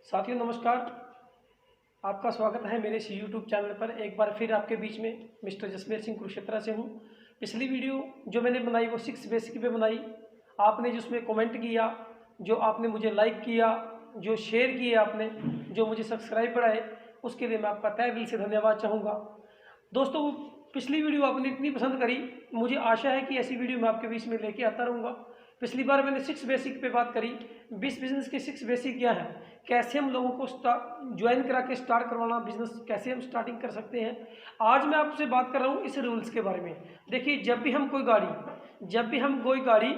साथियों नमस्कार। आपका स्वागत है मेरे इस यूट्यूब चैनल पर। एक बार फिर आपके बीच में मिस्टर जसमेर सिंह कुरुक्षेत्रा से हूँ। पिछली वीडियो जो मैंने बनाई वो 6 बेसिक पे बनाई। आपने जिसमें कमेंट किया, जो आपने मुझे लाइक किया, जो शेयर किए आपने, जो मुझे सब्सक्राइब बढ़ाए, उसके लिए मैं आपका तहे दिल से धन्यवाद चाहूँगा। दोस्तों, पिछली वीडियो आपने इतनी पसंद करी, मुझे आशा है कि ऐसी वीडियो मैं आपके बीच में लेके आता रहूँगा। पिछली बार मैंने 6 बेसिक पे बात करी। 20 बिजनेस के 6 बेसिक क्या है, कैसे हम लोगों को ज्वाइन करा के स्टार्ट करवाना बिजनेस, कैसे हम स्टार्टिंग कर सकते हैं। आज मैं आपसे बात कर रहा हूँ इस रूल्स के बारे में। देखिए, जब भी हम कोई गाड़ी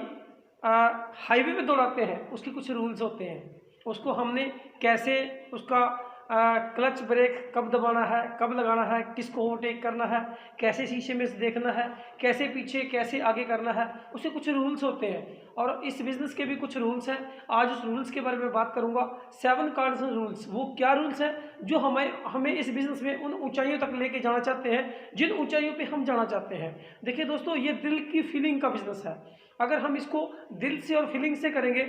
हाईवे पे दौड़ाते हैं, उसके कुछ रूल्स होते हैं। उसको हमने कैसे, उसका क्लच ब्रेक कब दबाना है, कब लगाना है, किसको ओवरटेक करना है, कैसे शीशे में से देखना है, कैसे पीछे कैसे आगे करना है, उसके कुछ रूल्स होते हैं। और इस बिज़नेस के भी कुछ रूल्स हैं। आज उस रूल्स के बारे में बात करूंगा। 7 कार्डिनल रूल्स। वो क्या रूल्स हैं जो हमें इस बिज़नेस में उन ऊंचाइयों तक लेके जाना चाहते हैं जिन ऊंचाइयों पे हम जाना चाहते हैं। देखिए दोस्तों, ये दिल की फीलिंग का बिज़नेस है। अगर हम इसको दिल से और फीलिंग से करेंगे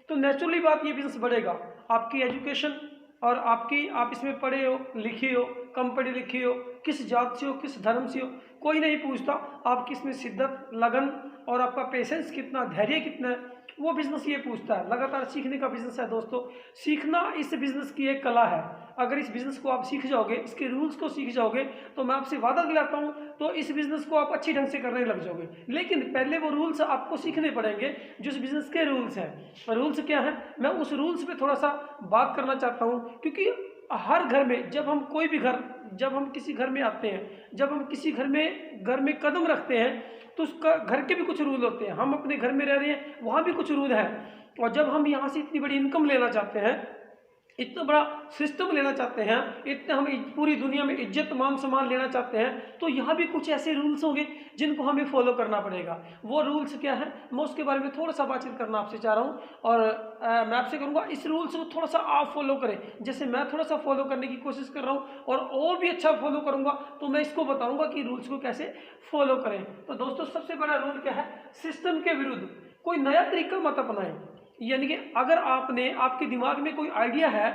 तो नेचुरली बात, ये बिज़नेस बढ़ेगा। आपकी एजुकेशन और आप इसमें पढ़े हो, लिखे हो, कम पढ़े लिखे हो, किस जात से हो, किस धर्म से हो, कोई नहीं पूछता। आपकी इसमें शिद्दत, लगन और आपका पेशेंस कितना, धैर्य कितना है, वो बिजनेस ये पूछता है। लगातार सीखने का बिजनेस है दोस्तों। सीखना इस बिजनेस की एक कला है। अगर इस बिजनेस को आप सीख जाओगे, इसके रूल्स को सीख जाओगे, तो मैं आपसे वादा दिलाता हूँ तो इस बिजनेस को आप अच्छी ढंग से करने लग जाओगे। लेकिन पहले वो रूल्स आपको सीखने पड़ेंगे जो इस बिजनेस के रूल्स हैं। रूल्स क्या है, मैं उस रूल्स पे थोड़ा सा बात करना चाहता हूँ। क्योंकि हर घर में जब हम किसी घर में आते हैं, जब हम किसी घर में कदम रखते हैं, तो उसका घर के भी कुछ रूल होते हैं। हम अपने घर में रह रहे हैं, वहाँ भी कुछ रूल है। और जब हम यहाँ से इतनी बड़ी इनकम लेना चाहते हैं, इतना बड़ा सिस्टम लेना चाहते हैं, इतने हम पूरी दुनिया में इज्जत मान सम्मान लेना चाहते हैं, तो यहाँ भी कुछ ऐसे रूल्स होंगे जिनको हमें फॉलो करना पड़ेगा। वो रूल्स क्या है, मैं उसके बारे में थोड़ा सा बातचीत करना आपसे चाह रहा हूँ। और मैं आपसे करूँगा इस रूल्स को थोड़ा सा आप फॉलो करें, जैसे मैं थोड़ा सा फॉलो करने की कोशिश कर रहा हूँ। और भी अच्छा फॉलो करूँगा तो मैं इसको बताऊँगा कि रूल्स को कैसे फॉलो करें। तो दोस्तों, सबसे बड़ा रूल क्या है, सिस्टम के विरुद्ध कोई नया तरीका मत अपनाएं। यानी कि अगर आपके दिमाग में कोई आइडिया है,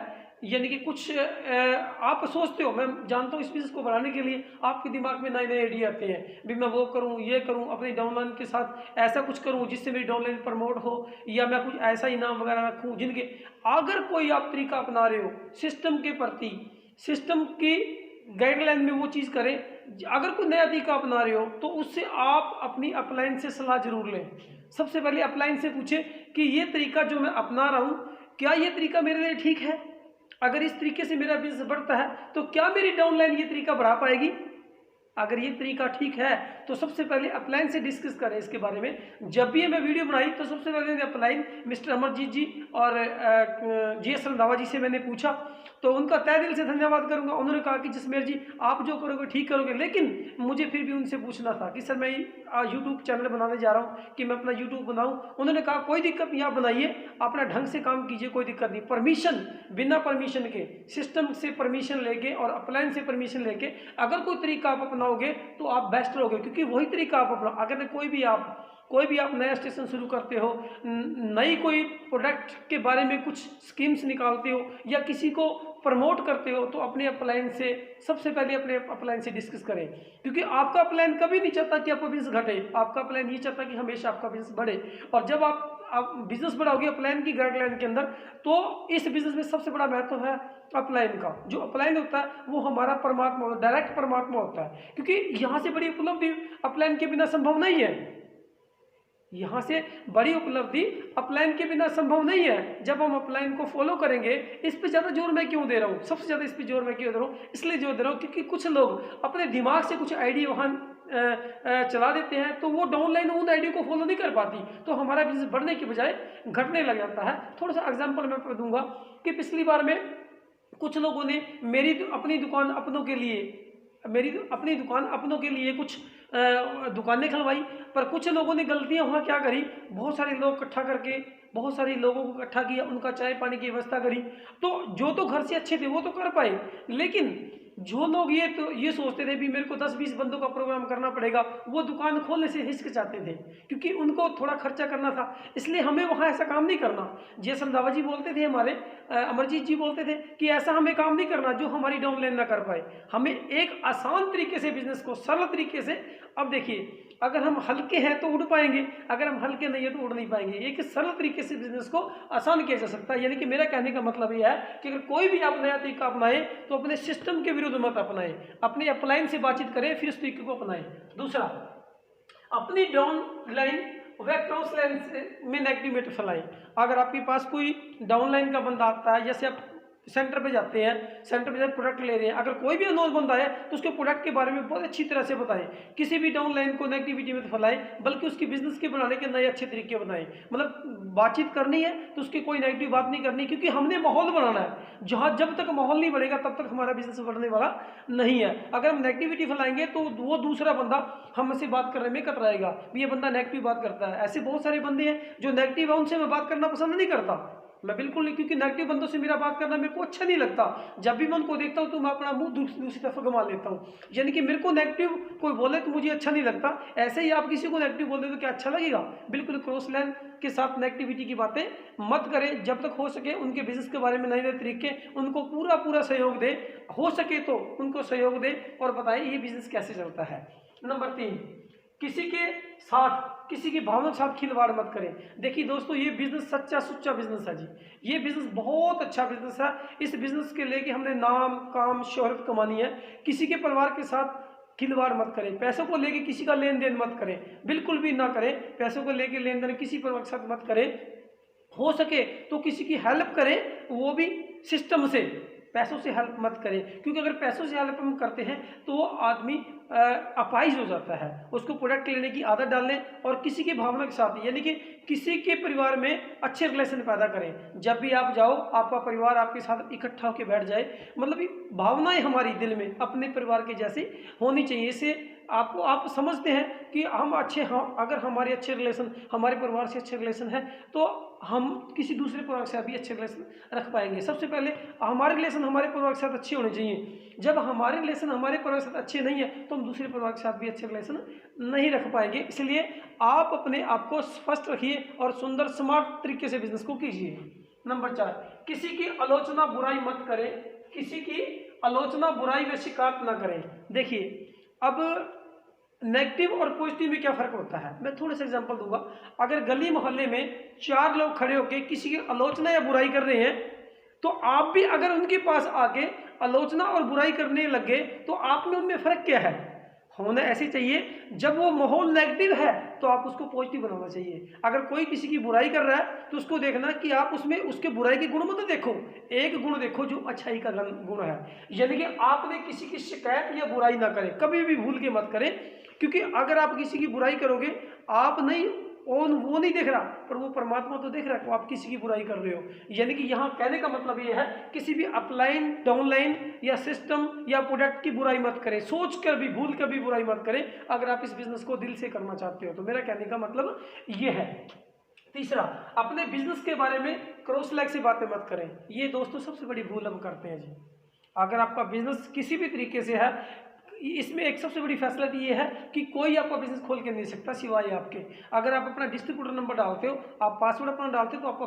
यानी कि कुछ आप सोचते हो, मैं जानता हूँ इस बिजनेस को बढ़ाने के लिए आपके दिमाग में नए नए आइडिया आते हैं। भी मैं वो करूँ, ये करूँ, अपनी डाउनलाइन के साथ ऐसा कुछ करूँ जिससे मेरी डाउनलाइन प्रमोट हो, या मैं कुछ ऐसा इनाम वगैरह रखूँ जिनके, अगर कोई आप तरीका अपना रहे हो सिस्टम के प्रति, सिस्टम की गाइडलाइन में वो चीज़ करें। अगर कोई नया तरीका अपना रहे हो तो उससे आप अपनी अपलाइन से सलाह जरूर लें। सबसे पहले अपलाइन से पूछें कि ये तरीका जो मैं अपना रहा हूँ, क्या ये तरीका मेरे लिए ठीक है। अगर इस तरीके से मेरा बिजनेस बढ़ता है तो क्या मेरी डाउनलाइन ये तरीका बढ़ा पाएगी। अगर ये तरीका ठीक है तो सबसे पहले अपलाइन से डिस्कस करें इसके बारे में। जब भी मैं वीडियो बनाई तो सबसे पहले मैंने अपलाइन मिस्टर अमरजीत जी और GS रंधावा जी से मैंने पूछा, तो उनका तहे दिल से धन्यवाद करूंगा। उन्होंने कहा कि जसमेर जी, आप जो करोगे ठीक करोगे, लेकिन मुझे फिर भी उनसे पूछना था कि सर मैं यूट्यूब चैनल बनाने जा रहा हूँ कि मैं अपना यूट्यूब बनाऊँ। उन्होंने कहा कोई दिक्कत नहीं, आप बनाइए, अपना ढंग से काम कीजिए, कोई दिक्कत नहीं। परमिशन, बिना परमिशन के, सिस्टम से परमिशन लेके और अपलाइन से परमिशन लेके अगर कोई तरीका आप अपनाओगे तो आप बेस्ट रहोगे। क्योंकि वही तरीका आप अपना, अगर कोई भी आप नया स्टेशन शुरू करते हो, नई कोई प्रोडक्ट के बारे में कुछ स्कीम्स निकालते हो या किसी को प्रमोट करते हो, तो अपने अपलाइन से सबसे पहले अपने अपलाइन से डिस्कस करें। क्योंकि आपका प्लान कभी नहीं चाहता कि आपका बिजनेस घटे, आपका प्लान ये चाहता कि हमेशा आपका बिजनेस बढ़े। और जब आप बिजनेस बढ़ाओगे अपलाइन की गाइडलाइन के अंदर, तो इस बिजनेस में सबसे बड़ा महत्व है अपलाइन का। जो अपलाइन होता है वो हमारा परमात्मा, डायरेक्ट परमात्मा होता है। क्योंकि यहाँ से बड़ी उपलब्धि अपलाइन के बिना संभव नहीं है। यहाँ से बड़ी उपलब्धि अपलाइन के बिना संभव नहीं है। जब हम अपलाइन को फॉलो करेंगे, इस पे ज़्यादा जोर मैं क्यों दे रहा हूँ, सबसे ज़्यादा इस पे जोर मैं क्यों दे रहा हूँ, इसलिए जोर दे रहा हूँ क्योंकि कुछ लोग अपने दिमाग से कुछ आइडिया वहाँ चला देते हैं, तो वो डाउनलाइन उन आइडिया को फॉलो नहीं कर पाती, तो हमारा बिजनेस बढ़ने की बजाय घटने लग जाता है। थोड़ा सा एग्जाम्पल मैं दूंगा कि पिछली बार में कुछ लोगों ने अपनी दुकान अपनों के लिए कुछ दुकानें खुलवाई, पर कुछ लोगों ने गलतियां वहाँ क्या करी, बहुत सारे लोग इकट्ठा करके, बहुत सारे लोगों को इकट्ठा किया, उनका चाय पानी की व्यवस्था करी। तो जो तो घर से अच्छे थे वो तो कर पाए, लेकिन जो लोग ये सोचते थे भी मेरे को 10-20 बंदों का प्रोग्राम करना पड़ेगा, वो दुकान खोलने से हिचकिचाते थे क्योंकि उनको थोड़ा खर्चा करना था। इसलिए हमें वहाँ ऐसा काम नहीं करना। जैसे रंधावा जी बोलते थे, हमारे अमरजीत जी बोलते थे कि ऐसा हमें काम नहीं करना जो हमारी डाउनलाइन ना कर पाए। हमें एक आसान तरीके से बिजनेस को, सरल तरीके से, अब देखिए अगर हम हल्के हैं तो उड़ पाएंगे, अगर हम हल्के नहीं है तो उड़ नहीं पाएंगे। एक सरल तरीके से बिजनेस को आसान किया जा सकता है। यानी कि मेरा कहने का मतलब यह है कि अगर कोई भी आप नया तरीका अपनाए तो अपने सिस्टम के विरुद्ध मत अपनाएं, अपने अपलाइन से बातचीत करें, फिर उस तरीके को अपनाएं। दूसरा, अपनी डाउन लाइन व क्रॉस लाइन में नेगेटिविटी फैलाएं। अगर आपके पास कोई डाउन लाइन का बंदा आता है, जैसे आप सेंटर पे जाते हैं, सेंटर पे जब प्रोडक्ट ले रहे हैं, अगर कोई भी अनोन बंदा है तो उसके प्रोडक्ट के बारे में बहुत अच्छी तरह से बताएं। किसी भी डाउन लाइन को नेगेटिविटी में फैलाएं, बल्कि उसकी बिजनेस के बनाने के नए अच्छे तरीके बनाएं। मतलब बातचीत करनी है तो उसकी कोई नेगेटिव बात नहीं करनी, क्योंकि हमने माहौल बनाना है। जहाँ जब तक माहौल नहीं बढ़ेगा तब तक हमारा बिजनेस बढ़ने वाला नहीं है। अगर हम नेगेटिविटी फैलाएंगे तो वो दूसरा बंदा हमसे बात करने में कतराएगा, ये बंदा नेगेटिव बात करता है। ऐसे बहुत सारे बंदे हैं जो नेगेटिव है, उनसे मैं बात करना पसंद नहीं करता, मैं बिल्कुल नहीं, क्योंकि नेगेटिव बंदों से मेरा बात करना मेरे को अच्छा नहीं लगता। जब भी मैं उनको देखता हूँ तो मैं अपना मुंह दूसरी तरफ घुमा लेता हूँ। यानी कि मेरे को नेगेटिव कोई बोले तो मुझे अच्छा नहीं लगता। ऐसे ही आप किसी को नेगेटिव बोल दे तो क्या अच्छा लगेगा? बिल्कुल क्रॉस लाइन के साथ नेगेटिविटी की बातें मत करें। जब तक हो सके उनके बिजनेस के बारे में नए नए तरीके, उनको पूरा सहयोग दे, हो सके तो उनको सहयोग दे और बताए ये बिजनेस कैसे चलता है। नंबर 3, किसी के साथ, किसी की भावना के साथ खिलवाड़ मत करें। देखिए दोस्तों, ये बिजनेस सच्चा सुच्चा बिजनेस है जी, ये बिजनेस बहुत अच्छा बिजनेस है। इस बिजनेस के लेके हमने नाम, काम, शोहरत कमानी है। किसी के परिवार के साथ खिलवाड़ मत करें, पैसों को लेके किसी का लेन देन मत करें, बिल्कुल भी ना करें। पैसों को लेके लेन देन किसी परिवार के साथ मत करें। हो सके तो किसी की हेल्प करें, वो भी सिस्टम से, पैसों से हेल्प मत करें, क्योंकि अगर पैसों से हेल्प हम करते हैं तो वो आदमी अपाहिज हो जाता है। उसको प्रोडक्ट लेने की आदत डालने और किसी की भावना के साथ, यानी कि किसी के परिवार में अच्छे रिलेशन पैदा करें। जब भी आप जाओ, आपका परिवार आपके साथ इकट्ठा होकर बैठ जाए, मतलब ये भावनाएं हमारी दिल में अपने परिवार के जैसी होनी चाहिए। इससे आपको, आप समझते हैं कि हम अच्छे, हाँ, अगर हमारे अच्छे रिलेशन, हमारे परिवार से अच्छे रिलेशन है तो हम किसी दूसरे परिवार से भी अच्छे रिलेशन रख पाएंगे। सबसे पहले हमारे रिलेशन हमारे परिवार के साथ अच्छे होने चाहिए। जब हमारे रिलेशन हमारे परिवार के साथ अच्छे नहीं है तो हम दूसरे परिवार के साथ भी अच्छे रिलेशन नहीं रख पाएंगे। इसलिए आप अपने आप को स्पष्ट रखिए और सुंदर स्मार्ट तरीके से बिजनेस को कीजिए। नंबर 4, किसी की आलोचना बुराई मत करें, किसी की आलोचना बुराई व शिकायत ना करें। देखिए, अब नेगेटिव और पॉजिटिव में क्या फर्क होता है, मैं थोड़ा सा एग्जांपल दूंगा। अगर गली मोहल्ले में 4 लोग खड़े होकर किसी की आलोचना या बुराई कर रहे हैं, तो आप भी अगर उनके पास आके आलोचना और बुराई करने लगे तो आप में उनमें फर्क क्या है? होना ऐसे चाहिए, जब वो माहौल नेगेटिव है तो आप उसको पॉजिटिव बनाना चाहिए। अगर कोई किसी की बुराई कर रहा है तो उसको देखना कि आप उसमें उसके बुराई के गुण मत देखो, एक गुण देखो जो अच्छाई का गुण है। यानी कि आपने किसी की शिकायत या बुराई ना करें, कभी भी भूल के मत करें, क्योंकि अगर आप किसी की बुराई करोगे, आप नहीं, वो नहीं देख रहा पर वो परमात्मा तो देख रहा है कि आप किसी की बुराई कर रहे हो। यानी कि यहाँ कहने का मतलब ये है, किसी भी अपलाइन, डाउनलाइन या सिस्टम या प्रोडक्ट की बुराई मत करें, सोच कर भी, भूल कर भी बुराई मत करें। अगर आप इस बिजनेस को दिल से करना चाहते हो तो मेरा कहने का मतलब ये है। तीसरा, अपने बिजनेस के बारे में क्रॉस लाइन से बातें मत करें। ये दोस्तों सबसे बड़ी भूल हम करते हैं जी। अगर आपका बिजनेस किसी भी तरीके से है, इसमें एक सबसे बड़ी फैसिलिटी ये है कि कोई आपका बिजनेस खोल के नहीं सकता सिवाय आपके। अगर आप अपना डिस्ट्रीब्यूटर नंबर डालते हो, आप पासवर्ड अपना डालते हो, तो आपका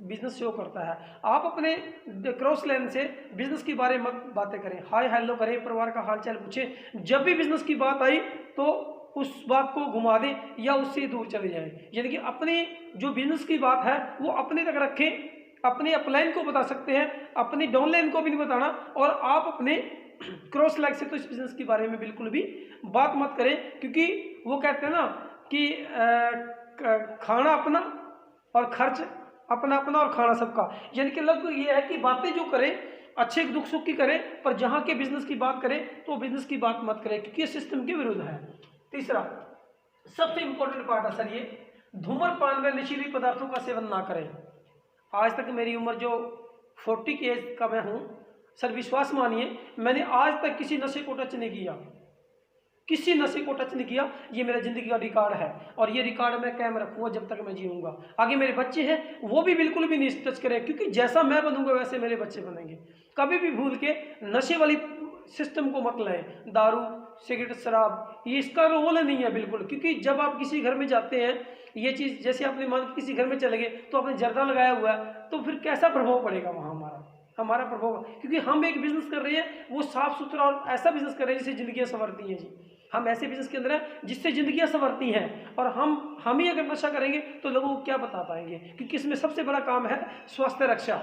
बिजनेस शो करता है। आप अपने क्रॉस लाइन से बिजनेस के बारे में बातें करें, हाय हेलो करें, परिवार का हालचाल पूछें। जब भी बिजनेस की बात आई तो उस बात को घुमा दें या उससे दूर चले जाएं। यानी कि अपने जो बिजनेस की बात है वो अपने तक रखें। अपने अपलाइन को बता सकते हैं, अपनी डाउनलाइन को भी नहीं बताना। और आप अपने क्रॉस लाइन से तो इस बिजनेस के बारे में बिल्कुल भी बात मत करें, क्योंकि वो कहते हैं ना कि खाना अपना और खर्च अपना अपना और खाना सबका। यानी कि लगभग ये है कि बातें जो करें अच्छे दुख सुख की करें, पर जहाँ के बिजनेस की बात करें तो बिजनेस की बात मत करें, क्योंकि ये सिस्टम के विरुद्ध है। तीसरा, सबसे इंपॉर्टेंट पार्ट है सर ये, धूम्रपान व नशीली पदार्थों का सेवन ना करें। आज तक मेरी उम्र जो 40 की एज का मैं हूँ सर, विश्वास मानिए मैंने आज तक किसी नशे को टच नहीं किया। किसी नशे को टच नहीं किया, ये मेरा ज़िंदगी का रिकॉर्ड है और ये रिकॉर्ड मैं कायम रखूँगा जब तक मैं जीऊँगा। आगे मेरे बच्चे हैं वो भी बिल्कुल भी नहीं टच करें, क्योंकि जैसा मैं बनूंगा वैसे मेरे बच्चे बनेंगे। कभी भी भूल के नशे वाली सिस्टम को मत लें, दारू सिगरेट शराब ये इसका रोल नहीं है बिल्कुल। क्योंकि जब आप किसी घर में जाते हैं ये चीज़, जैसे आपने मान किसी घर में चले गए तो आपने जर्दा लगाया हुआ है, तो फिर कैसा प्रभाव पड़ेगा वहाँ हमारा प्रभाव, क्योंकि हम एक बिजनेस कर रहे हैं वो साफ सुथरा और ऐसा बिजनेस कर रहे हैं जिससे जिंदगियां संवरती हैं जी। हम ऐसे बिजनेस के अंदर हैं जिससे जिंदगियां संवरती हैं, और हम ही अगर नशा करेंगे तो लोगों को क्या बता पाएंगे, क्योंकि इसमें सबसे बड़ा काम है स्वास्थ्य रक्षा।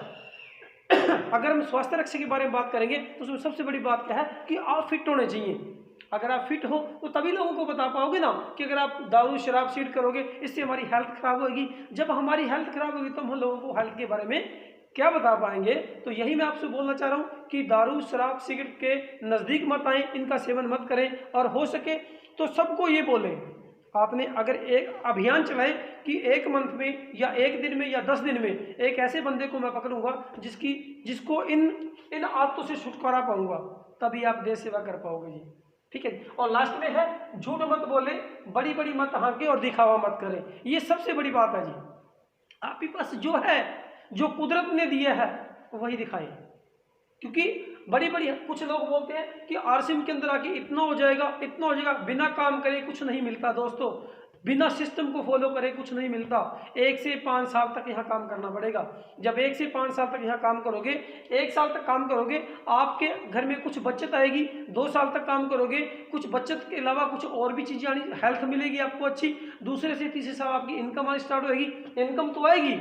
अगर हम स्वास्थ्य रक्षा के बारे में बात करेंगे तो उसमें सबसे बड़ी बात क्या है कि आप फिट होने चाहिए। अगर आप फिट हो तो तभी लोगों को बता पाओगे ना कि अगर आप दारू शराब सीट करोगे इससे हमारी हेल्थ खराब होगी। जब हमारी हेल्थ खराब होगी तो हम लोगों को हेल्थ के बारे में क्या बता पाएंगे। तो यही मैं आपसे बोलना चाह रहा हूँ कि दारू शराब सिगरेट के नज़दीक मत आए, इनका सेवन मत करें, और हो सके तो सबको ये बोलें। आपने अगर एक अभियान चलाए कि 1 मंथ में या 1 दिन में या 10 दिन में एक ऐसे बंदे को मैं पकड़ूंगा जिसको इन आदतों से छुटकारा पाऊंगा, तभी आप देश सेवा कर पाओगे जी। ठीक है। और लास्ट में है झूठ मत बोले, बड़ी बड़ी मत हाँके और दिखावा मत करें। ये सबसे बड़ी बात है जी। आपके पास जो है, जो कुदरत ने दिया है वही दिखाएं। क्योंकि बड़ी बड़ी कुछ लोग बोलते हैं कि आरसीएम के अंदर आके इतना हो जाएगा इतना हो जाएगा, बिना काम करे कुछ नहीं मिलता दोस्तों, बिना सिस्टम को फॉलो करे कुछ नहीं मिलता। 1 से 5 साल तक यहाँ काम करना पड़ेगा। जब 1 से 5 साल तक यहाँ काम करोगे, 1 साल तक काम करोगे, आपके घर में कुछ बचत आएगी। 2 साल तक काम करोगे, कुछ बचत के अलावा कुछ और भी चीज़ें आनी, हेल्थ मिलेगी आपको अच्छी। दूसरे से तीसरे साल आपकी इनकम आनी स्टार्ट होगी। इनकम तो आएगी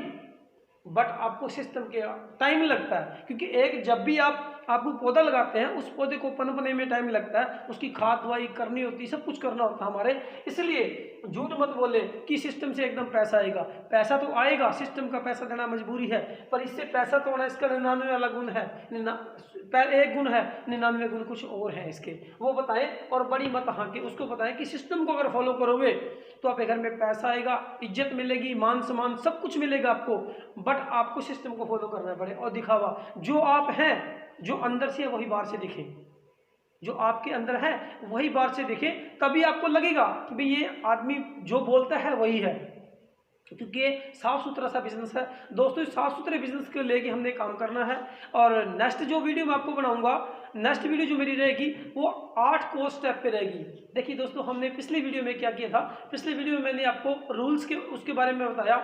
बट आपको सिस्टम के टाइम लगता है, क्योंकि एक जब भी आपको पौधा लगाते हैं उस पौधे को पनपने में टाइम लगता है, उसकी खाद दवाई करनी होती है, सब कुछ करना होता है हमारे। इसलिए झूठ मत बोले कि सिस्टम से एकदम पैसा आएगा। पैसा तो आएगा, सिस्टम का पैसा देना मजबूरी है, पर इससे पैसा तो आना इसका 99 वाला गुण है। एक गुण है, 99 गुण कुछ और है इसके, वो बताएं। और बड़ी मत हाँके, उसको बताएं कि सिस्टम को अगर फॉलो करोगे तो आपके घर में पैसा आएगा, इज्जत मिलेगी, मान सम्मान सब कुछ मिलेगा आपको। बट आपको सिस्टम को फॉलो करना पड़े। और दिखावा, जो आप हैं, जो अंदर से है वही बाहर से दिखे, जो आपके अंदर है वही बाहर से दिखे, तभी आपको लगेगा कि भाई ये आदमी जो बोलता है वही है। क्योंकि ये साफ सुथरा सा बिजनेस है दोस्तों। इस साफ सुथरे बिजनेस को लेके हमने काम करना है। और नेक्स्ट जो वीडियो मैं आपको बनाऊंगा, नेक्स्ट वीडियो जो मेरी रहेगी वो 8 कोर स्टेप पे रहेगी। देखिए दोस्तों, हमने पिछली वीडियो में क्या किया था, पिछली वीडियो में मैंने आपको रूल्स के उसके बारे में बताया,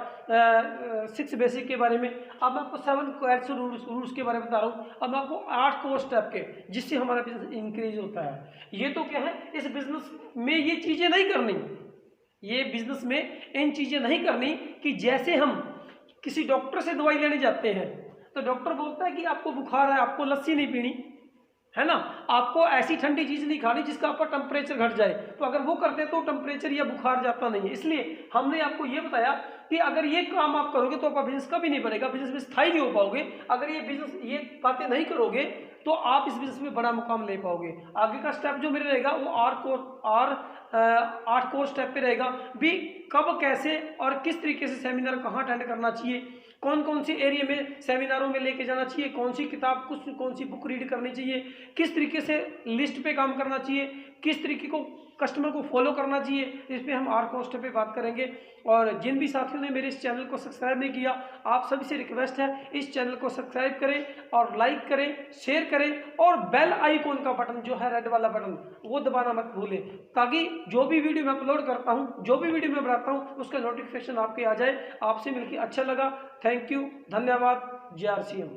6 बेसिक के बारे में। अब मैं आपको 7 क्वाड्स रूल्स के बारे में बता रहा हूँ। अब मैं आपको 8 कोर स्टेप के, जिससे हमारा बिजनेस इंक्रीज होता है। ये तो क्या है, इस बिजनेस में ये चीज़ें नहीं करनी, ये बिजनेस में इन चीज़ें नहीं करनी कि जैसे हम किसी डॉक्टर से दवाई लेने जाते हैं तो डॉक्टर बोलता है कि आपको बुखार है, आपको लस्सी नहीं पीनी है ना, आपको ऐसी ठंडी चीज़ नहीं खानी जिसका आपका टेम्परेचर घट जाए। तो अगर वो करते तो टेम्परेचर या बुखार जाता नहीं है। इसलिए हमने आपको ये बताया कि अगर ये काम आप करोगे तो आपका बिजनेस कभी नहीं बढ़ेगा, बिजनेस में स्थायी नहीं हो पाओगे। अगर ये बातें नहीं करोगे तो आप इस बिजनेस में बड़ा मुकाम ले पाओगे। आगे का स्टेप जो मेरे रहेगा वो 8 कोर स्टेप पे रहेगा भी। कब कैसे और किस तरीके से सेमिनार कहाँ अटेंड करना चाहिए, कौन कौन सी एरिया में सेमिनारों में लेके जाना चाहिए, कौन सी किताब कौन सी बुक रीड करनी चाहिए, किस तरीके से लिस्ट पे काम करना चाहिए, किस तरीके को कस्टमर को फॉलो करना चाहिए, इस पर हम 8 कोर स्टेप पे बात करेंगे। और जिन भी साथियों ने मेरे इस चैनल को सब्सक्राइब नहीं किया, आप सभी से रिक्वेस्ट है इस चैनल को सब्सक्राइब करें और लाइक करें, शेयर करें, और बेल आइकॉन का बटन जो है रेड वाला बटन वो दबाना मत भूलें, ताकि जो भी वीडियो मैं अपलोड करता हूं, जो भी वीडियो मैं बनाता हूं, उसका नोटिफिकेशन आपके आ जाए। आपसे मिलकर अच्छा लगा। थैंक यू, धन्यवाद। JRCM।